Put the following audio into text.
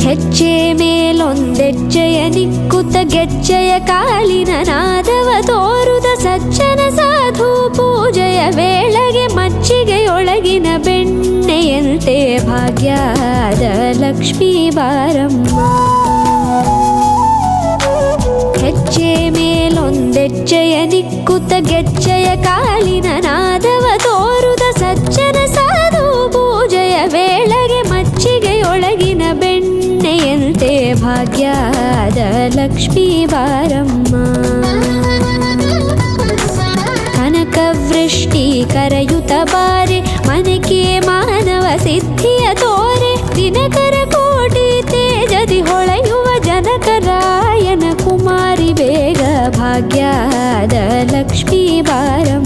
ಹೆಜ್ಜೆ ಮೇಲೊಂದೆಜ್ಜೆಯ ನಿಕ್ಕುತ ಗೆಜ್ಜೆಯ ಕಾಲಿನ ನಾದವ ತೋರುದ ಸಜ್ಜನ ಸಾಧು ಪೂಜೆಯ ವೇಳೆಗೆ ಮಜ್ಜಿಗೆಯೊಳಗಿನ ಬೆಣ್ಣೆಯಂತೆ ಭಾಗ್ಯದ ಲಕ್ಷ್ಮೀ ಬಾರಮ್ಮ. ಹೆಜ್ಜೆ ಮೇಲೊಂದೆಜ್ಜೆಯ ನಿಕ್ಕುತ ಗೆಜ್ಜೆಯ ಕಾಲಿನ ನಾದವ ತೋರುದ ಸಜ್ಜನ ಸಾಧು ಪೂಜೆಯ ವೇಳೆಗೆ ಮಜ್ಜಿಗೆಯೊಳಗಿನ ಬೆಣ್ಣೆಯಂತೆ ಭಾಗ್ಯದ ಲಕ್ಷ್ಮೀ ಬಾರಮ್ಮ. ಕನಕವೃಷ್ಟಿ ಕರೆಯುತ ಬಾರೆ ಮನಕೆ ಮಾನವ ಸಿದ್ಧಿಯ ತೋರೆ ದಿನಕರ ಕೋಟಿ ತೇಜದಿ ಹೊಳೆಯುವ ಜನಕರಾಯನ ಕುಮಾರಿ ಬೇಗ ಭಾಗ್ಯದ ಲಕ್ಷ್ಮೀ ಬಾರಮ್ಮ.